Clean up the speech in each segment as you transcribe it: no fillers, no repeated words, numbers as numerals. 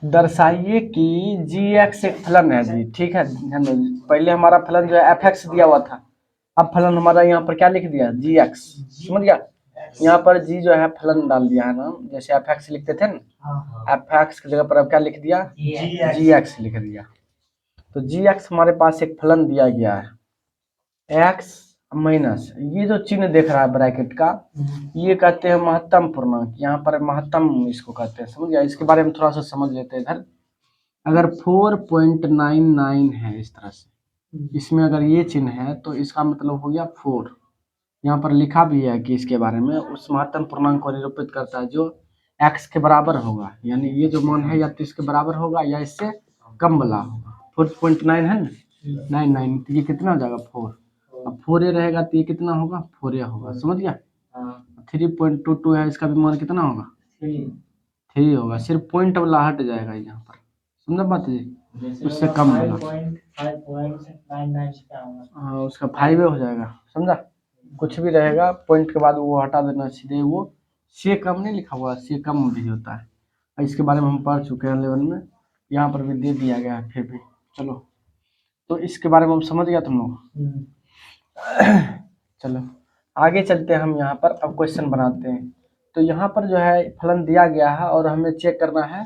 दर्शाइए कि जी एक्स एक फलन है जी। ठीक है, पहले हमारा फलन जो है एफ एक्स दिया हुआ था, अब फलन हमारा यहाँ पर क्या लिख दिया, जी एक्स। समझ गया, यहाँ पर जी जो है फलन डाल दिया है ना, जैसे एफ एक्स लिखते थे ना, एफ एक्स की जगह पर अब क्या लिख दिया, जी एक्स लिख दिया। तो जी एक्स हमारे पास एक फलन दिया गया है एक्स माइनस, ये जो चिन्ह देख रहा है ब्रैकेट का, ये कहते हैं महत्तम पूर्णांक। यहाँ पर महत्तम इसको कहते हैं। समझ गया, इसके बारे में थोड़ा सा समझ लेते हैं इधर। अगर 4.99 है इस तरह से, इसमें अगर ये चिन्ह है तो इसका मतलब हो गया 4। यहाँ पर लिखा भी है कि इसके बारे में उस महत्तम पूर्णांक को निरूपित करता है जो x के बराबर होगा, यानी ये जो मान है या तो इसके बराबर होगा या इससे कम वाला होगा। 4.9 है ना, 99, तो ये कितना हो जाएगा 4। अब 4a रहेगा तो ये कितना होगा, 4a होगा। समझ गया, 3.22 है, इसका भी मान कितना होगा, 3 होगा। सिर्फ पॉइंट वाला हट जाएगा यहाँ पर, समझा बात जी, उससे कम वाला। हाँ, उसका 5 हो जाएगा। समझा, कुछ भी रहेगा पॉइंट के बाद वो हटा देना, सीधे वो से कम नहीं लिखा हुआ, से कम भी होता है। इसके बारे में हम पढ़ चुके हैं 11 में, यहाँ पर भी दे दिया गया है फिर भी। चलो, तो इसके बारे में हम समझ गया तुम लोग। चलो आगे चलते हैं हम, यहाँ पर अब क्वेश्चन बनाते हैं। तो यहाँ पर जो है फलन दिया गया है और हमें चेक करना है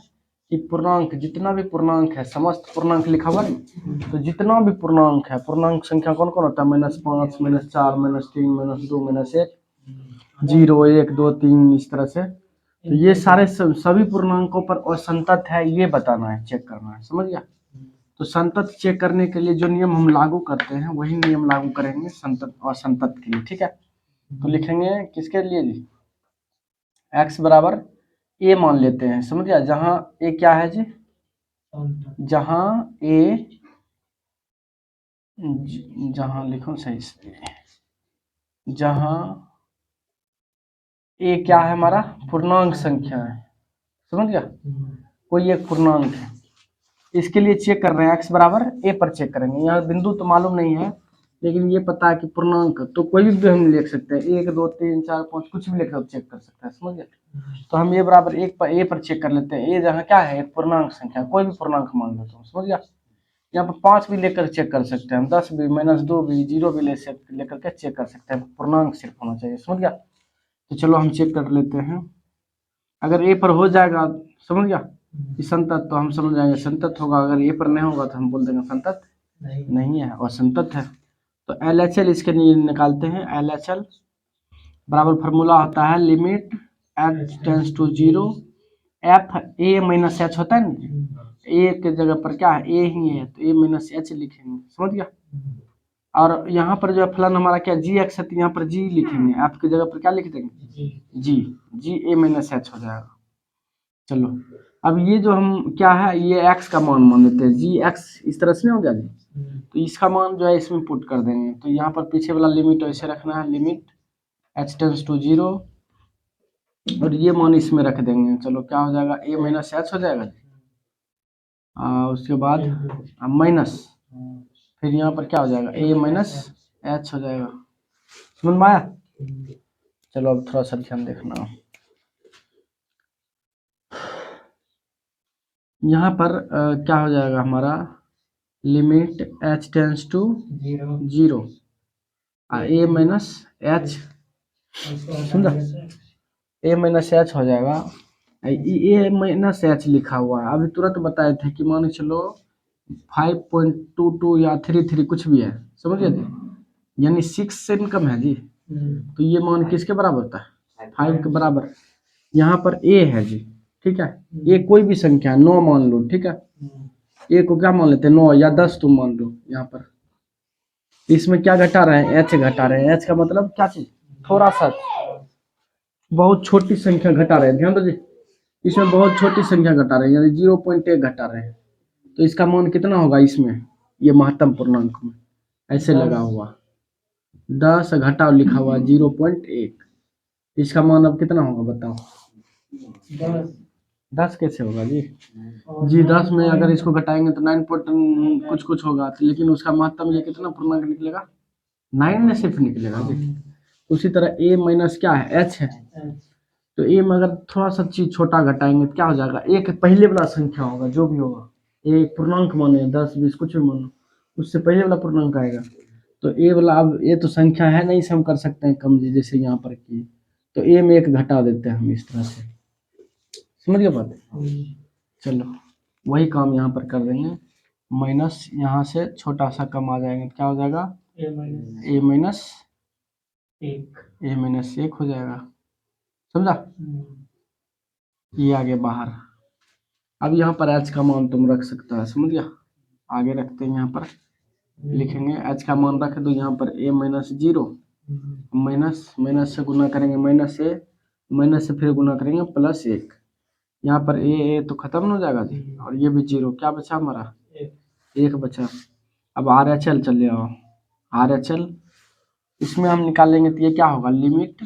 कि पूर्णांक, जितना भी पूर्णांक है, समस्त पूर्णांक लिखा हुआ नहीं, तो जितना भी पूर्णांक है, पूर्णांक संख्या कौन कौन होता है, -5, -4, -3, -2, -1, 0, 1, 2, 3, इस तरह से। तो ये सारे सभी पूर्णांकों पर असंतत है, ये बताना है, चेक करना है। समझ गया, तो संतत चेक करने के लिए जो नियम हम लागू करते हैं वही नियम लागू करेंगे संतत और असंतत के लिए। ठीक है, तो लिखेंगे किसके लिए जी, x बराबर a मान लेते हैं। समझ गया, जहां a क्या है जी, जहां a, जहां लिखो सही से, जहां a क्या है हमारा पूर्णांक संख्या है। समझ गया, कोई एक पूर्णांक है, इसके लिए चेक कर रहे हैं x बराबर a पर चेक करेंगे। यहाँ बिंदु तो मालूम नहीं है, लेकिन ये पता है कि पूर्णांक तो कोई भी हम लिख सकते हैं, 1, 2, 3, 4, 5 कुछ भी लिख कर चेक कर सकते हैं। समझ गए, तो हम ये बराबर एक पर ए पर चेक कर लेते हैं। ए जहाँ क्या है, एक पूर्णांक संख्या, कोई भी पूर्णांक मान लो तो। समझ गया, यहाँ पर 5 भी लेकर चेक कर सकते हैं हम, 10 भी, -2 भी, 0 भी लेकर के चेक कर सकते हैं, पूर्णांक सिर्फ होना चाहिए। समझ गया, तो चलो हम चेक कर लेते हैं। अगर ए पर हो जाएगा, समझ गया, कि संतत, तो हम समझ जाएंगे संतत होगा। अगर ए पर नहीं होगा तो हम बोल देंगे संतत नहीं है और संतत है। तो LHL इसके लिए निकालते हैं। LHL बराबर फार्मूला होता है limit h tends to 0 f a minus h होता है ना, a के जगह पर क्या है, a ही है, तो a माइनस h लिखेंगे। समझ गया, और यहाँ पर जो है फलन हमारा क्या जी एक्स है, तो यहाँ पर जी लिखेंगे, f की जगह पर क्या लिख देंगे, जी a माइनस h हो जाएगा। चलो, अब ये जो हम क्या है, ये x का मान मान लेते हैं, जी एक्स इस तरह से नहीं हो गया जी, तो इसका मान जो है इसमें पुट कर देंगे। तो यहाँ पर पीछे वाला लिमिट ऐसे रखना है, लिमिट h टेंड्स टू 0, और ये मान इसमें रख देंगे। चलो क्या हो जाएगा, a माइनस h हो जाएगा, उसके बाद माइनस, फिर यहाँ पर क्या हो जाएगा, a माइनस h हो जाएगा। समझ में आया, चलो अब थोड़ा सा ध्यान देखना। यहाँ पर क्या हो जाएगा हमारा, limit h tends to 0 a minus h, समझा, a माइनस h हो जाएगा। a माइनस h लिखा हुआ है, अभी तुरंत बताए थे कि मान चलो 5.22 या 33 कुछ भी है। समझ गए जी, यानी 6 से कम है जी, तो ये मान किसके बराबर होता है, 5 के बराबर। यहाँ पर a है जी, ठीक है, a कोई भी संख्या 9 मान लो। ठीक है, a को क्या मान लेते हैं, 9 या 10 तुम मान लो। यहाँ पर इसमें क्या घटा रहे हैं, h घटा रहे हैं। h का मतलब क्या चीज, थोड़ा सा, बहुत छोटी संख्या घटा रहे हैं। ध्यान दो जी, इसमें बहुत छोटी संख्या घटा रहे हैं, यानी 0.1 घटा रहे हैं। तो इसका मान कितना होगा इसमें, ये महत्तम पूर्णांक में ऐसे लगा हुआ 10 घटाव लिखा हुआ 0.1, इसका मान अब कितना होगा बताओ, 10 कैसे होगा जी, 10 में अगर इसको घटाएंगे तो 9 कुछ कुछ होगा, तो लेकिन उसका महत्तम ये कितना पूर्णांक निकलेगा, 9 में सिर्फ निकलेगा जी। उसी तरह a माइनस क्या है, h है, तो ए में अगर थोड़ा सा चीज छोटा घटाएंगे तो क्या हो जाएगा, एक पहले वाला संख्या होगा जो भी होगा, ए पूर्णांक माने 10 20 कुछ भी मानो, उससे पहले वाला पूर्णांक आएगा। तो ए वाला, अब ये तो संख्या है नहीं से हम कर सकते हैं कम, जैसे यहाँ पर की, तो ए में एक घटा देते हैं हम इस तरह से, समझ गए बात। चलो वही काम यहाँ पर कर देंगे, माइनस यहाँ से छोटा सा कम आ जाएंगे तो क्या हो जाएगा, ए माइनस एक हो जाएगा, समझा। ये आगे बाहर, अब यहाँ पर h का मान तुम रख सकता है, समझ गया। आगे रखते हैं, यहाँ पर लिखेंगे h का मान रख दो यहाँ पर a माइनस 0, माइनस माइनस से गुना करेंगे माइनस ए, माइनस से फिर गुना करेंगे प्लस 1, यहाँ पर ए तो खत्म हो जाएगा जी, और ये भी 0, क्या बचा हमारा, एक बचा। अब RHL चले आओ, RHL इसमें हम निकालेंगे तो ये क्या होगा, limit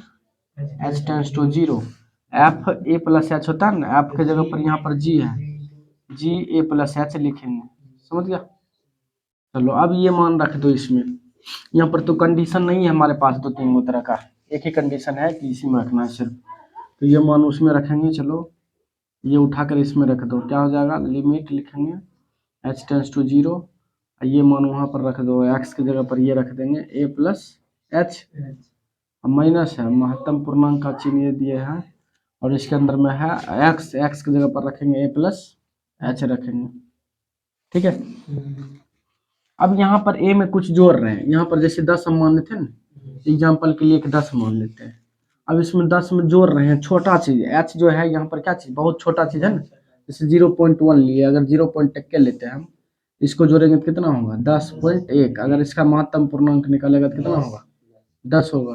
h tends to 0, F A plus H होता है ना, एफ के जगह पर यहाँ पर जी है, जी ए प्लस एच लिखेंगे, समझ गया। चलो अब ये मान रख दो इसमें, यहाँ पर तो कंडीशन नहीं है हमारे पास दो तीन तरह का, एक ही कंडीशन है कि इसी में रखना है सिर्फ, तो ये मान उसमें रखेंगे। चलो ये उठाकर इसमें रख दो, क्या हो जाएगा, लिमिट लिखेंगे h टेंड्स टू 0, ये मान वहाँ पर रख दो, x की जगह पर ये रख देंगे a प्लस एच, माइनस है महत्तम पूर्णांक का चिन्ह ये दिए हैं, और इसके अंदर में है x की जगह पर रखेंगे a प्लस एच रखेंगे, ठीक है। अब यहाँ पर a में कुछ जोड़ रहे हैं, यहाँ पर जैसे 10 हम मान लेते हैं ना, एग्जाम्पल के लिए एक 10 मान लेते हैं, अब इसमें 10 में जोड़ रहे हैं छोटा चीज, h जो है यहाँ पर क्या चीज, बहुत छोटा चीज है ना, जैसे 0.1 लिए, अगर 0.1 लेते हैं हम, इसको जोड़ेंगे तो कितना होगा 10.1, अगर इसका महत्तम पूर्णांक निकालेगा तो कितना होगा 10 होगा।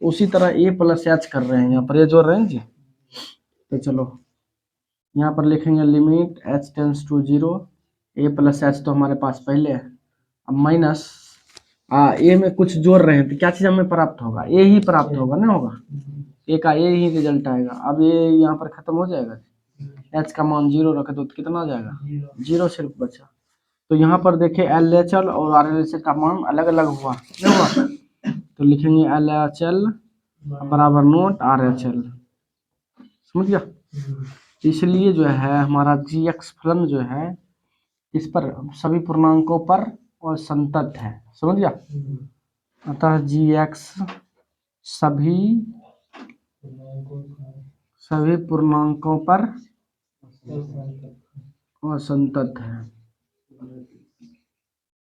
उसी तरह a प्लस एच कर रहे हैं, यहाँ पर ये जोड़ रहे हैं जी। तो चलो यहाँ पर लिखेंगे limit h tends to 0, a plus H तो हमारे पास पहले है, अब माइनस ए में कुछ जोड़ रहे हैं तो क्या चीज हमें प्राप्त होगा, ए ही प्राप्त होगा ना, होगा ए का ए ही रिजल्ट आएगा। अब ये यहाँ पर खत्म हो जाएगा, एच का मान 0 रख दो तो कितना आ जाएगा, 0 सिर्फ बचा। तो यहाँ पर देखे LHL और RLHL का मान अलग अलग हुआ, नहीं हुआ, तो लिखेंगे LHL बराबर नोट RHL, समझ गया। इसलिए जो है हमारा GX फलन जो है इस पर सभी पूर्णांकों पर और संतत है, समझ गया। अतः GX सभी पूर्णांकों पर और संतत है।